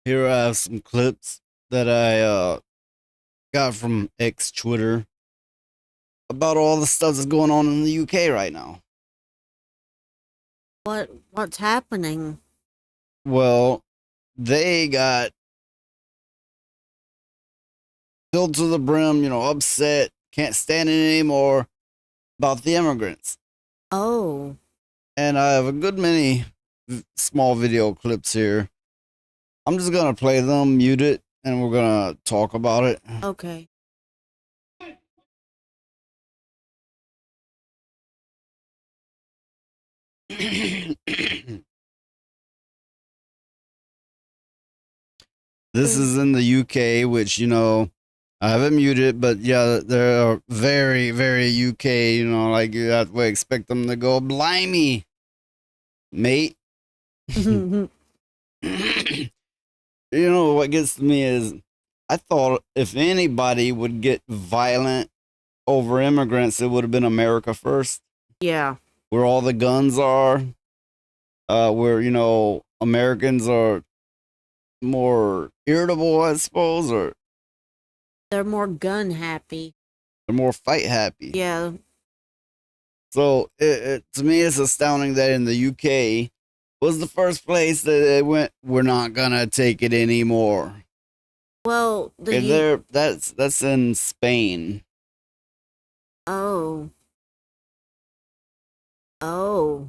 Here I have some clips that I got from ex Twitter about all the stuff that's going on in the UK right now. What's happening? Well, they got filled to the brim, upset, can't stand it anymore about the immigrants. Oh, And I have a good many small video clips here. I'm just gonna play them, mute it, and we're gonna talk about it. okay. This Uh, is in the UK, which I haven't muted, but yeah, they're very, very UK. Like you have to expect them to go, "Blimey, mate." What gets to me is I thought if anybody would get violent over immigrants, it would have been America first, yeah, where all the guns are, where Americans are more irritable, I suppose, or they're more gun happy. they're more fight happy. Yeah. So to me, it's astounding that in the UK was the first place that they went. We're not gonna take it anymore. Well, the Okay, U. that's in Spain. Oh, oh.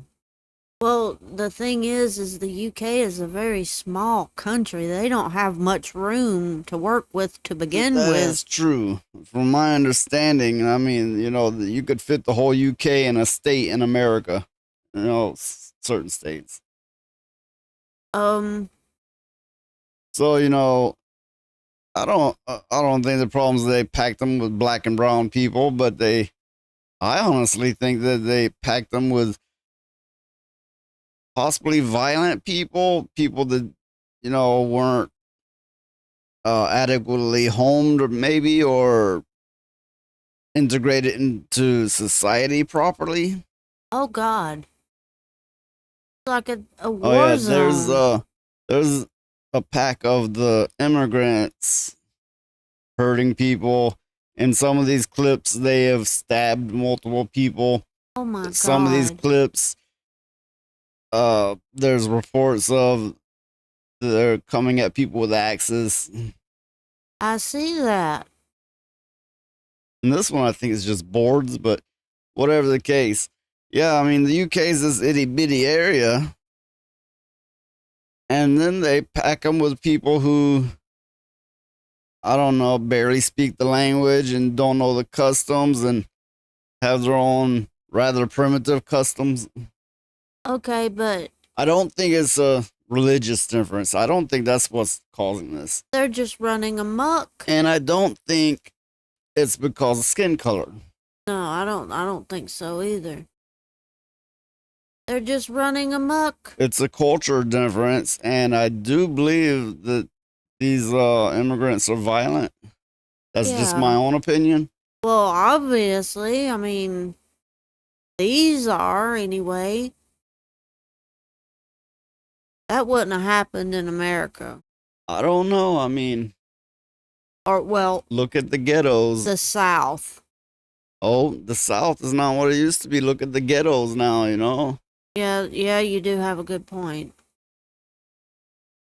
Well, the thing is the UK is a very small country. They don't have much room to work with to begin That with. is true, from my understanding. I mean, you could fit the whole UK in a state in America. Certain states. Um, So I don't think the problem is they packed them with black and brown people, but I honestly think that they packed them with possibly violent people that weren't adequately homed, or maybe, or integrated into society properly. oh God, it's like a Oh war yeah, zone. there's a pack of the immigrants hurting people. In some of these clips, they have stabbed multiple people. Oh my Some of these God, clips, there's reports of they're coming at people with axes. I see that. And this one I think is just boards, but whatever the case. Yeah, I mean the UK is this itty bitty area, and then they pack them with people who, I don't know, barely speak the language and don't know the customs and have their own rather primitive customs. Okay, but I don't think it's a religious difference. I don't think that's what's causing this. they're just running amok. And I don't think it's because of skin color. No, I don't think so either. They're just running amok. It's a culture difference, and I do believe that these immigrants are violent. That's just my Yeah. own opinion. Well, obviously, I mean, these are anyway. That wouldn't have happened in America. I don't know. I mean, Or, well, look at the ghettos. the South. Oh, the South is not what it used to be. Look at the ghettos now. Yeah, yeah, you do have a good point.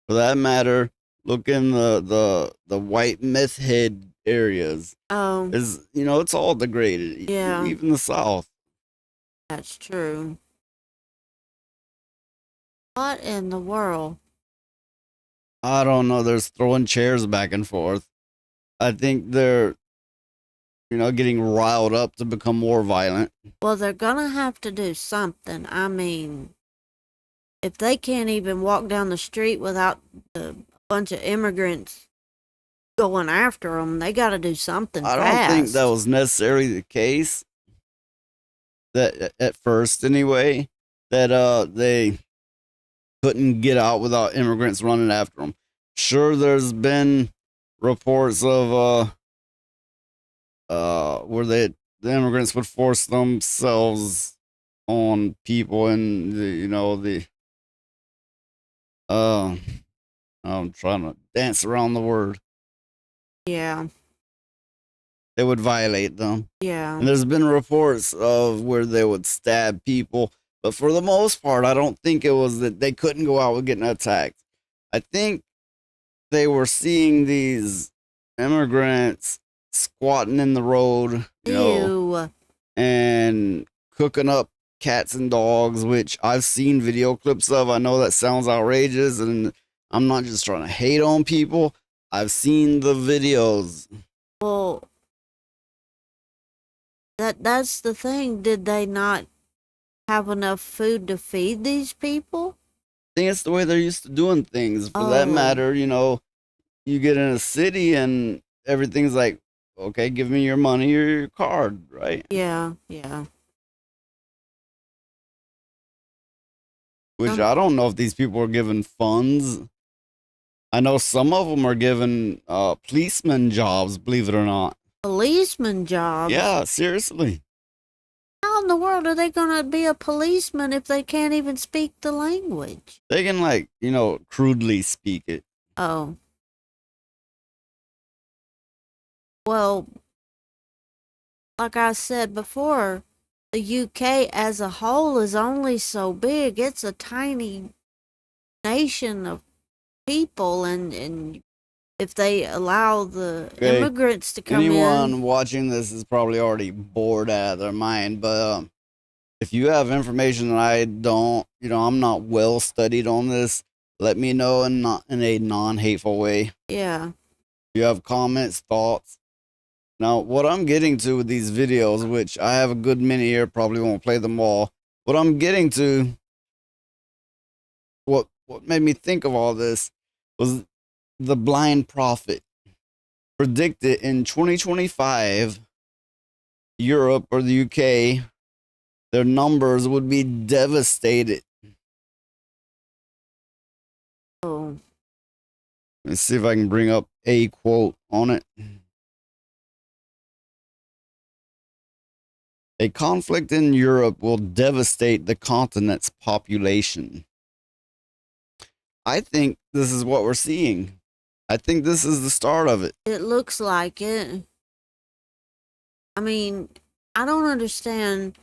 For that matter, look in the white meth head areas. Oh, It's all degraded. yeah, Even the South. that's true. What in the world? I don't know. They're throwing chairs back and forth. I think they're getting riled up to become more violent. Well, they're gonna have to do something. I mean, if they can't even walk down the street without a bunch of immigrants going after them, they got to do something I don't think that fast. was necessarily the case. That at first, anyway, that they couldn't get out without immigrants running after them. Sure, there's been reports of where the immigrants would force themselves on people, and the uh I'm trying to dance around the word. Yeah. They would violate them. Yeah. And there's been reports of where they would stab people. But for the most part, I don't think it was that they couldn't go out with getting attacked. I think they were seeing these immigrants squatting in the road, Ew. and cooking up cats and dogs, which I've seen video clips of. I know that sounds outrageous, and I'm not just trying to hate on people. I've seen the videos. Well, that's the thing. Did they not have enough food to feed these people? I think it's the way they're used to doing things. For that Oh, matter, you get in a city and everything's like, okay, give me your money or your card, right? yeah, yeah. Which Some I don't know if these people are given funds. I know some of them are given policeman jobs, believe it or not. policeman jobs. Yeah, seriously. How in the world are they going to be a policeman if they can't even speak the language? They can, like, crudely speak it. Oh, well, like I said before, the UK as a whole is only so big. It's a tiny nation of people, and if they allow the Okay. immigrants to come in, Anyone watching this is probably already bored out of their mind, but if you have information that I don't, I'm not well studied on this, let me know in not in a non-hateful way. If yeah, you have comments, thoughts. Now, what I'm getting to with these videos, which I have a good many here, probably won't play them all. What I'm getting to, what made me think of all this was the blind prophet predicted in 2025, Europe or the UK, their numbers would be devastated. oh, Let's see if I can bring up a quote on it. A conflict in Europe will devastate the continent's population. I think this is what we're seeing. I think this is the start of it. it looks like it. I mean, I don't understand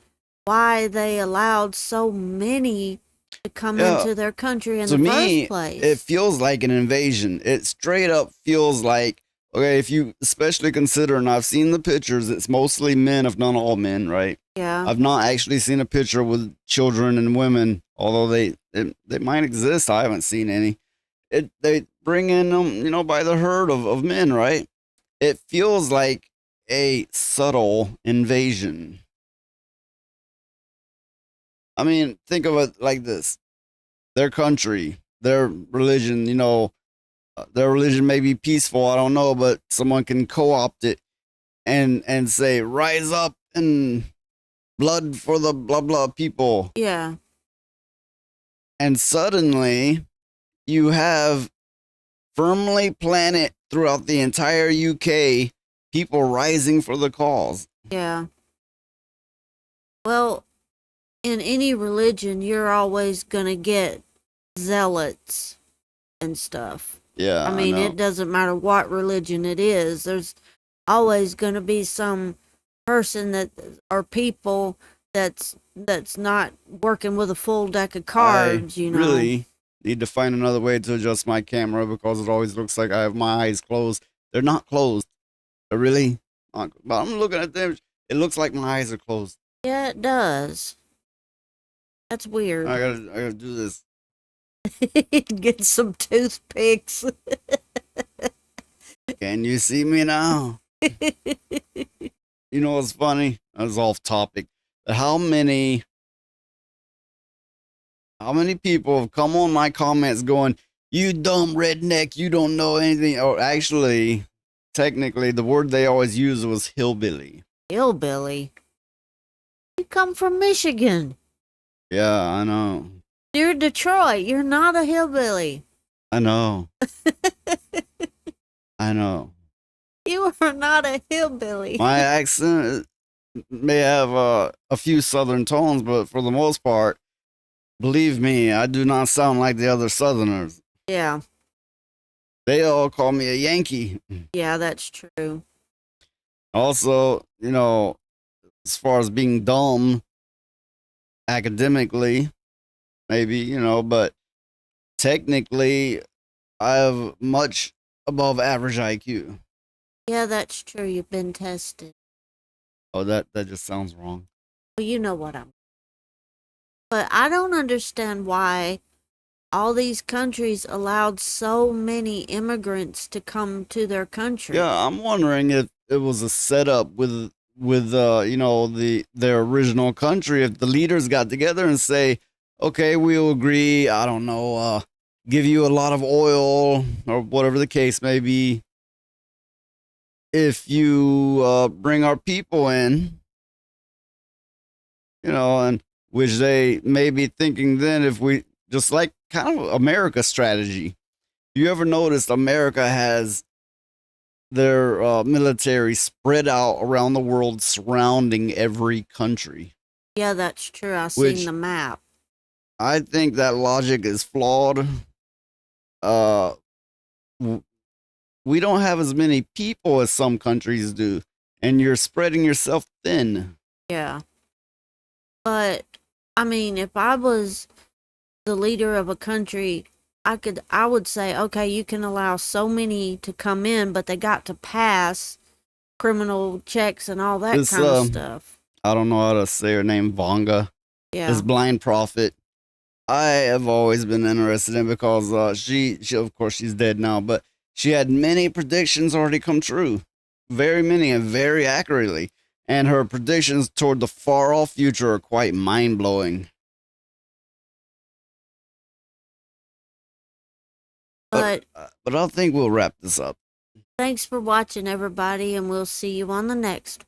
why they allowed so many to come Yeah, into their country in to the first me, it place. feels like an invasion. It straight up feels like, okay, if you especially consider, and I've seen the pictures, it's mostly men, if not all men, right? Yeah, I've not actually seen a picture with children and women, although they might exist. I haven't seen any. They bring in them, by the herd of men, right? It feels like a subtle invasion. I mean, think of it like this: their country, their religion, their religion may be peaceful. I don't know, but someone can co-opt it and say, "Rise up and blood for the blah blah people," yeah, and suddenly you have firmly planted throughout the entire UK people rising for the cause. yeah. Well, in any religion, you're always going to get zealots and stuff. Yeah, I I mean, know. it doesn't matter what religion it is. There's always going to be some person that or people that's not working with a full deck of I cards, you know. really need to find another way to adjust my camera because it always looks like I have my eyes closed. They're not closed. They're really not. But I'm looking at them. It looks like my eyes are closed. Yeah, it does. That's I weird. gotta do this. Get some toothpicks. Can you see me now? You know what's funny? I was off topic. How many people have come on my comments going, "You dumb redneck, you don't know anything." Or actually, technically, the word they always use was hillbilly. Hillbilly. You come from Michigan. Yeah, I know. You're Detroit. You're not a hillbilly. I know. I know. You are not a hillbilly. My accent may have a few southern tones, but for the most part, believe me, I do not sound like the other southerners. Yeah. They all call me a Yankee. Yeah, that's true. Also, as far as being dumb academically, maybe, but technically, I have much above average IQ. Yeah, that's true. You've been tested. Oh, that just sounds wrong. Well, you know what I'm. But I don't understand why all these countries allowed so many immigrants to come to their country. Yeah, I'm wondering if it was a setup with their original country. If the leaders got together and say, okay, we'll agree. I don't know, give you a lot of oil or whatever the case may be if you bring our people in, and which they may be thinking then if we just like kind of America strategy. You ever noticed America has their military spread out around the world, surrounding every country? Yeah, that's true. I seen Which the map. I think that logic is flawed. Uh, we don't have as many people as some countries do, and you're spreading yourself thin. Yeah. But I mean, if I was the leader of a country, I would say, okay, you can allow so many to come in, but they got to pass criminal checks and all that This kind of stuff. I don't know how to say her name, Vanga. This Yeah. blind prophet, I have always been interested in because she of course she's dead now, but she had many predictions already come true, very many and very accurately, and her predictions toward the far off future are quite mind blowing. But But but I think we'll wrap this up. thanks for watching, everybody, and we'll see you on the next